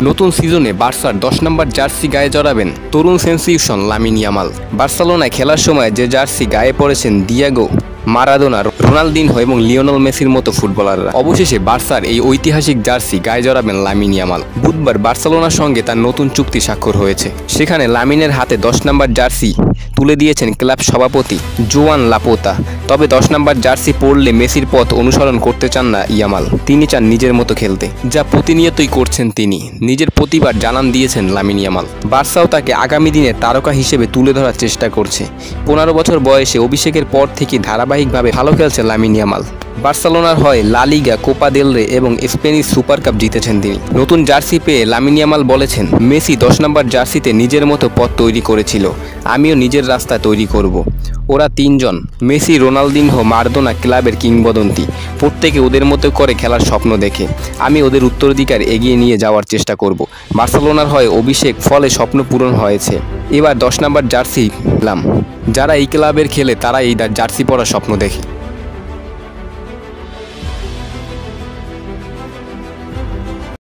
নতুন সিজনে বার্সার 10 নম্বর জার্সি গায়ে জড়াবেন তরুণ সেনসেশন লামিন ইয়ামাল। বার্সেলোনায় খেলার সময় যে জার্সি গায়ে পড়েছেন দিয়েগো মারাদোনা, রোনালদিনহো এবং লিওনেল মেসির মতো ফুটবলাররা। অবশেষে বার্সার এই ঐতিহাসিক জার্সি গায়ে জড়াবেন লামিন ইয়ামাল। বুধবার বার্সেলোনার সঙ্গে তার নতুন চুক্তি স্বাক্ষর হয়েছে। সেখানে লামিনের হাতে 10 নম্বর জার্সি তুলে দিয়েছেন ক্লাব সভাপতি জোয়ান লাপোতা। তবে 10 নম্বর জার্সি পরলে মেসির পথ অনুসরণ করতে চান না ইয়ামাল। তিনি চান নিজের মতো খেলতে, যা প্রতিনিয়তই করছেন তিনি। নিজের প্রতিবার জানান দিয়েছেন লামিন ইয়ামাল। বার্সাও তাকে আগামী দিনের তারকা হিসেবে তুলে ধরার চেষ্টা করছে। 15 বছর বয়সে অভিষেকের পর থেকে ধারাবাহিকভাবে ভালো খেলছে লামিন ইয়ামাল। বার্সেলোনার হয়ে লা লিগা, কোপা দেল রে এবং স্পেনিশ সুপার কাপ জিতেছেন তিনি। নতুন জার্সি পেয়ে লামিন ইয়ামাল বলেছেন, মেসি 10 নম্বর জার্সিতে নিজের মতো পথ তৈরি করেছিল, আমিও নিজের রাস্তা তৈরি করব। ওরা তিনজন, মেসি, রোনালদিনহো, মারাদোনা ক্লাবের কিংবদন্তি। প্রত্যেকে ওদের মতো করে খেলার স্বপ্ন দেখে। আমি ওদের উত্তরাধিকার এগিয়ে নিয়ে যাওয়ার চেষ্টা করব। বার্সেলোনার হয়ে অভিষেক, ফলে স্বপ্ন পূরণ হয়েছে। এবার 10 নম্বর জার্সি পেলাম। যারা এই ক্লাবের খেলে তারা এই জার্সি পরার স্বপ্ন দেখে।